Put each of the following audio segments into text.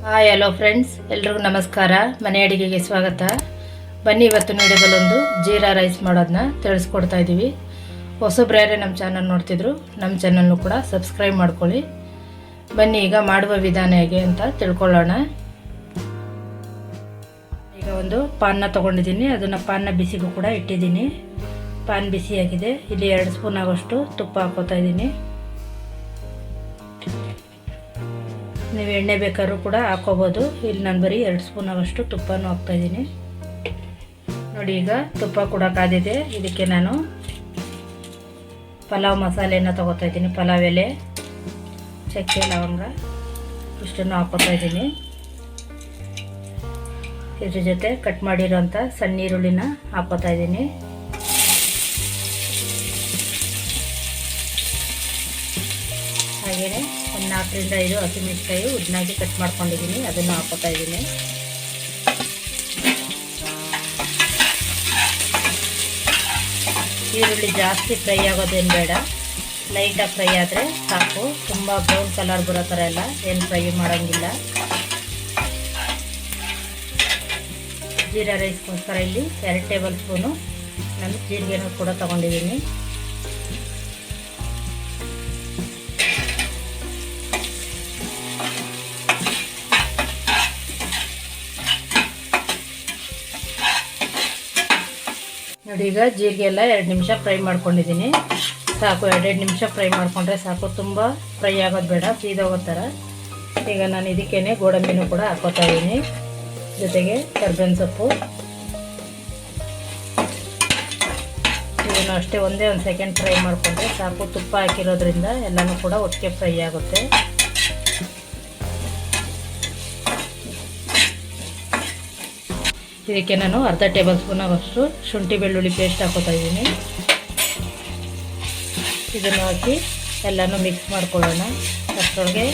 Hi hello friends, ಎಲ್ರಿಗೂ ನಮಸ್ಕಾರ. ಮನೆ ಅಡುಗೆಗೆ ಸ್ವಾಗತ. ಬನ್ನಿ, ಇವತ್ತು ವಿಡಿಯೋದಲ್ಲೊಂದು ಜೀರಾ ರೈಸ್ ಮಾಡೋದನ್ನ ತಿಳಿಸ್ಕೊಡ್ತಾ ಇದ್ದೀವಿ. ಹೊಸಬ್ರ್ಯಾರೇ ನಮ್ಮ ಚಾನಲ್ ನೋಡ್ತಿದ್ರು, ನಮ್ಮ ಚಾನಲ್ನು ಕೂಡ ಸಬ್ಸ್ಕ್ರೈಬ್ ಮಾಡ್ಕೊಳ್ಳಿ. ಬನ್ನಿ ಈಗ ಮಾಡುವ ವಿಧಾನ ಹೇಗೆ ಅಂತ ತಿಳ್ಕೊಳ್ಳೋಣ. ಈಗ ಒಂದು ಪಾನ್ನ ತೊಗೊಂಡಿದ್ದೀನಿ, ಅದನ್ನು ಪಾನ್ನ ಬಿಸಿಗೂ ಕೂಡ ಇಟ್ಟಿದ್ದೀನಿ. ಪಾನ್ ಬಿಸಿಯಾಗಿದೆ. ಇಲ್ಲಿ 2 ಸ್ಪೂನ್ ಆಗೋಷ್ಟು ತುಪ್ಪ ಹಾಕೋತಾ ಇದ್ದೀನಿ. ನೀವು ಎಣ್ಣೆ ಬೇಕಾದ್ರೂ ಕೂಡ ಹಾಕೋಬೋದು. ಇಲ್ಲಿ ನಾನು ಬರೀ 2 ಸ್ಪೂನ್ ಆಗೋಷ್ಟು ತುಪ್ಪನೂ ಹಾಕ್ತಾಯಿದ್ದೀನಿ. ನೋಡಿ, ಈಗ ತುಪ್ಪ ಕೂಡ ಕಾದಿದೆ. ಇದಕ್ಕೆ ನಾನು ಪಲಾವ್ ಮಸಾಲೆನ ತೊಗೋತಾ ಇದ್ದೀನಿ. ಪಲಾವ್ ಎಲೆ, ಚಕ್ಕೆ, ಲವಂಗ ಇಷ್ಟನ್ನು ಹಾಕೋತಾ ಇದ್ದೀನಿ. ಇದ್ರ ಜೊತೆ ಕಟ್ ಮಾಡಿರೋಂಥ ಸಣ್ಣ ಈರುಳ್ಳಿನ ಹಾಕೋತಾ ಇದ್ದೀನಿ. ಹಾಗೆಯೇ ಒಂದು 4 ರಿಂದ 5 ಹಸಿಮೆಣಸಿನಕಾಯಿ ಉದ್ದನಾಗಿ ಕಟ್ ಮಾಡ್ಕೊಂಡಿದ್ದೀನಿ, ಅದನ್ನು ಹಾಕೋತಾ ಇದ್ದೀನಿ. ಈರುಳ್ಳಿ ಜಾಸ್ತಿ ಫ್ರೈ ಆಗೋದೇನು ಬೇಡ, ಲೈಟಾಗಿ ಫ್ರೈ ಆದರೆ ಸಾಕು. ತುಂಬ ಬ್ರೌನ್ ಕಲರ್ ಬರೋ ಥರ ಎಲ್ಲ ಏನು ಫ್ರೈ ಮಾಡೋಂಗಿಲ್ಲ. ಜೀರಾ ರೈಸ್ಗೋಸ್ಕರ ಇಲ್ಲಿ 2 ಟೇಬಲ್ ಸ್ಪೂನು ನಾನು ಜೀರಿಗೆನೂ ಕೂಡ ತೊಗೊಂಡಿದ್ದೀನಿ. ನೋಡಿ, ಈಗ ಜೀರಿಗೆ ಎಲ್ಲ 2 ನಿಮಿಷ ಫ್ರೈ ಮಾಡ್ಕೊಂಡಿದ್ದೀನಿ. ಸಾಕು, 2 ನಿಮಿಷ ಫ್ರೈ ಮಾಡಿಕೊಂಡ್ರೆ ಸಾಕು. ತುಂಬ ಫ್ರೈ ಆಗೋದು ಬೇಡ, ಸೀದೋಗೋ ಥರ. ಈಗ ನಾನು ಇದಕ್ಕೇನೆ ಗೋಡಂಬಿನೂ ಕೂಡ ಹಾಕೋತಾ ಇದ್ದೀನಿ, ಜೊತೆಗೆ ಕರ್ಬೇವಿನ ಸೊಪ್ಪು. ಇದನ್ನು ಅಷ್ಟೇ ಒಂದೇ ಒಂದು ಸೆಕೆಂಡ್ ಫ್ರೈ ಮಾಡಿಕೊಂಡ್ರೆ ಸಾಕು. ತುಪ್ಪ ಹಾಕಿರೋದ್ರಿಂದ ಎಲ್ಲನೂ ಕೂಡ ಒಟ್ಟಿಗೆ ಫ್ರೈ ಆಗುತ್ತೆ. ಇದಕ್ಕೆ ನಾನು ಅರ್ಧ ಟೇಬಲ್ ಸ್ಪೂನ್ ಆಗೋಷ್ಟು ಶುಂಠಿ ಬೆಳ್ಳುಳ್ಳಿ ಪೇಸ್ಟ್ ಹಾಕೋತಾ ಇದ್ದೀನಿ. ಇದನ್ನು ಹಾಕಿ ಎಲ್ಲನೂ ಮಿಕ್ಸ್ ಮಾಡ್ಕೊಳ್ಳೋಣ. ಅಷ್ಟರೊಳಗೆ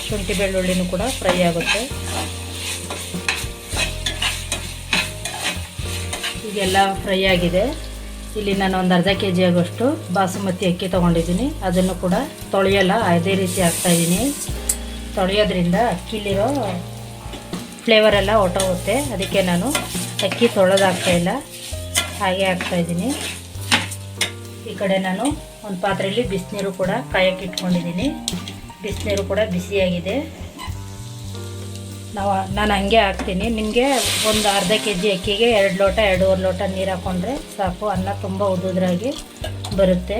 ಶುಂಠಿ ಬೆಳ್ಳುಳ್ಳಿನೂ ಕೂಡ ಫ್ರೈ ಆಗುತ್ತೆ. ಈಗೆಲ್ಲ ಫ್ರೈ ಆಗಿದೆ. ಇಲ್ಲಿ ನಾನು ಒಂದು ಅರ್ಧ kg ಆಗೋಷ್ಟು ಬಾಸುಮತಿ ಅಕ್ಕಿ ತೊಗೊಂಡಿದ್ದೀನಿ. ಅದನ್ನು ಕೂಡ ತೊಳೆಯಲ್ಲ, ಅದೇ ರೀತಿ ಹಾಕ್ತಾಯಿದ್ದೀನಿ. ತೊಳೆಯೋದ್ರಿಂದ ಅಕ್ಕಿಲಿರೋ ಫ್ಲೇವರೆಲ್ಲ ಹೊಟ್ಟೋಗುತ್ತೆ. ಅದಕ್ಕೆ ನಾನು ಅಕ್ಕಿ ತೊಳೆದಾಗ್ತಾಯಿಲ್ಲ, ಹಾಗೆ ಹಾಕ್ತಾಯಿದ್ದೀನಿ. ಈ ಕಡೆ ನಾನು ಒಂದು ಪಾತ್ರೆಯಲ್ಲಿ ಬಿಸಿನೀರು ಕೂಡ ಕಾಯಕ್ಕೆ ಇಟ್ಕೊಂಡಿದ್ದೀನಿ. ಬಿಸಿನೀರು ಕೂಡ ಬಿಸಿಯಾಗಿದೆ. ನಾನು ಹಂಗೆ ಹಾಕ್ತೀನಿ. ನಿಮಗೆ ಒಂದು ಅರ್ಧ kg ಅಕ್ಕಿಗೆ 2 ಲೋಟ 2.5 ಲೋಟ ನೀರು ಹಾಕ್ಕೊಂಡ್ರೆ ಸಾಕು. ಅನ್ನ ತುಂಬ ಉದುದ್ರಾಗಿ ಬರುತ್ತೆ.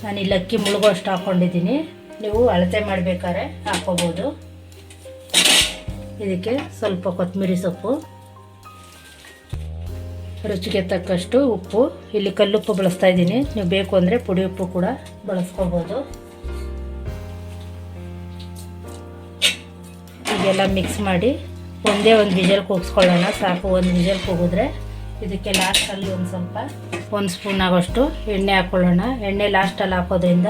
ನಾನು ಇಲ್ಲಿ ಅಕ್ಕಿ ಮುಳುಗೋಷ್ಟು ಹಾಕ್ಕೊಂಡಿದ್ದೀನಿ. ನೀವು ಅಳತೆ ಮಾಡಬೇಕಾದ್ರೆ ಹಾಕ್ಕೋಬೋದು. ಇದಕ್ಕೆ ಸ್ವಲ್ಪ ಕೊತ್ತಂಬರಿ ಸೊಪ್ಪು, ರುಚಿಗೆ ತಕ್ಕಷ್ಟು ಉಪ್ಪು. ಇಲ್ಲಿ ಕಲ್ಲುಪ್ಪು ಬಳಸ್ತಾ ಇದ್ದೀನಿ, ನೀವು ಬೇಕು ಅಂದರೆ ಪುಡಿ ಉಪ್ಪು ಕೂಡ ಬಳಸ್ಕೋಬೋದು. ಹೀಗೆಲ್ಲ ಮಿಕ್ಸ್ ಮಾಡಿ ಒಂದೇ ಒಂದು ವಿಜಲ್ ಕೂಗಿಸ್ಕೊಳ್ಳೋಣ. ಸಾಕು, ಒಂದು ವಿಜಲ್ ಕೂಗಿದ್ರೆ ಇದಕ್ಕೆ ಲಾಸ್ಟಲ್ಲಿ ಒಂದು ಸ್ವಲ್ಪ 1 ಸ್ಪೂನ್ ಆಗೋಷ್ಟು ಎಣ್ಣೆ ಹಾಕ್ಕೊಳ್ಳೋಣ. ಎಣ್ಣೆ ಲಾಸ್ಟಲ್ಲಿ ಹಾಕೋದ್ರಿಂದ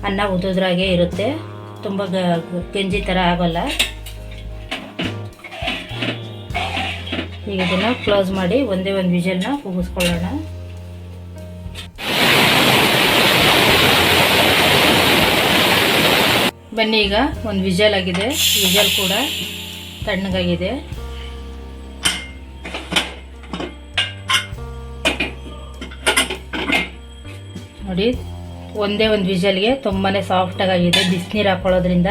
ಅನ್ನ ಉದುದ್ರಾಗೆ ಇರುತ್ತೆ, ತುಂಬ ಗಂಜಿ ಥರ ಆಗೋಲ್ಲ. ಈಗ ಇದನ್ನು ಕ್ಲೋಸ್ ಮಾಡಿ ಒಂದೇ ಒಂದು ವಿಜಲ್ನ ಕೂಗಿಸ್ಕೊಳ್ಳೋಣ. ಬನ್ನಿ, ಈಗ ಒಂದು ವಿಜಲ್ ಆಗಿದೆ. ವಿಜಲ್ ಕೂಡ ತಣ್ಣಗಾಗಿದೆ. ನೋಡಿ, ಒಂದೇ ಒಂದು ವಿಜಲ್ಗೆ ತುಂಬಾ ಸಾಫ್ಟಾಗಿದೆ. ಬಿಸಿನೀರು ಹಾಕ್ಕೊಳ್ಳೋದ್ರಿಂದ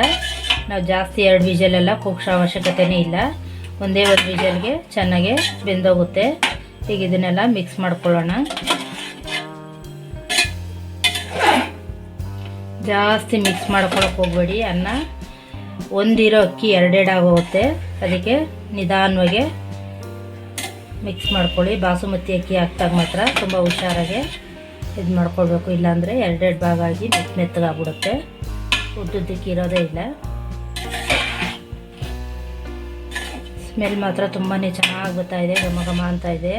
ನಾವು ಜಾಸ್ತಿ 2 ವಿಜಲೆಲ್ಲ ಕೂಗ್ಸೋ ಅವಶ್ಯಕತೆಯೇ ಇಲ್ಲ. ಒಂದೇ ಒಂದು ವಿಜಲ್ಗೆ ಚೆನ್ನಾಗೆ ಬೆಂದೋಗುತ್ತೆ. ಈಗ ಇದನ್ನೆಲ್ಲ ಮಿಕ್ಸ್ ಮಾಡ್ಕೊಳ್ಳೋಣ. ಜಾಸ್ತಿ ಮಿಕ್ಸ್ ಮಾಡ್ಕೊಳಕ್ಕೆ ಹೋಗ್ಬೇಡಿ. ಅನ್ನ ಒಂದಿರೋ ಅಕ್ಕಿ 2 ಆಗೋಗುತ್ತೆ. ಅದಕ್ಕೆ ನಿಧಾನವಾಗಿ ಮಿಕ್ಸ್ ಮಾಡ್ಕೊಳ್ಳಿ. ಬಾಸುಮತಿ ಅಕ್ಕಿ ಹಾಕ್ದಾಗ ಮಾತ್ರ ತುಂಬ ಹುಷಾರಾಗೆ ಇದು ಮಾಡ್ಕೊಳ್ಬೇಕು, ಇಲ್ಲಾಂದರೆ 2 ಭಾಗ ಆಗಿ ಮೆತ್ತಗಾಗ್ಬಿಡುತ್ತೆ. ಉದ್ದುದ್ದಕ್ಕೆ ಇರೋದೇ ಇಲ್ಲ. ಸ್ಮೆಲ್ ಮಾತ್ರ ತುಂಬಾ ಚೆನ್ನಾಗಿ ಬರ್ತಾ ಇದೆ, ಘಮ ಘಮ ಅಂತ ಇದೆ.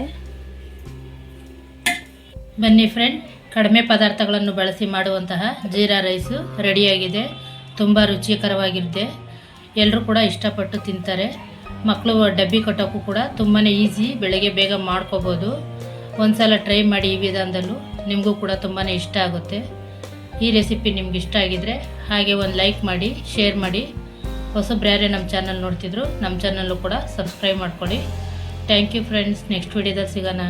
ಬನ್ನಿ ಫ್ರೆಂಡ್, ಕಡಿಮೆ ಪದಾರ್ಥಗಳನ್ನು ಬಳಸಿ ಮಾಡುವಂತಹ ಜೀರಾ ರೈಸು ರೆಡಿಯಾಗಿದೆ. ತುಂಬ ರುಚಿಕರವಾಗಿರುತ್ತೆ. ಎಲ್ಲರೂ ಕೂಡ ಇಷ್ಟಪಟ್ಟು ತಿಂತಾರೆ. ಮಕ್ಕಳು ಡಬ್ಬಿ ಕಟ್ಟೋಕ್ಕೂ ಕೂಡ ತುಂಬಾ ಈಸಿ, ಬೆಳಗ್ಗೆ ಬೇಗ ಮಾಡ್ಕೋಬೋದು. ಒಂದು ಸಲ ಟ್ರೈ ಮಾಡಿ ಈ ವಿಧಾನದಲ್ಲೂ, ನಿಮಗೂ ಕೂಡ ತುಂಬಾ ಇಷ್ಟ ಆಗುತ್ತೆ. ಈ ರೆಸಿಪಿ ನಿಮ್ಗೆ ಇಷ್ಟ ಆಗಿದ್ರೆ ಹಾಗೆ ಒಂದು ಲೈಕ್ ಮಾಡಿ, ಶೇರ್ ಮಾಡಿ. ಹೊಸಬ್ರು ಯಾರೇ ನಮ್ಮ ಚಾನಲ್ ನೋಡ್ತಿದ್ರು ನಮ್ಮ ಚಾನಲ್ಲು ಕೂಡ ಸಬ್ಸ್ಕ್ರೈಬ್ ಮಾಡ್ಕೊಳ್ಳಿ. Thank you friends. ನೆಕ್ಸ್ಟ್ ವಿಡಿಯೋದಲ್ಲಿ ಸಿಗೋಣ.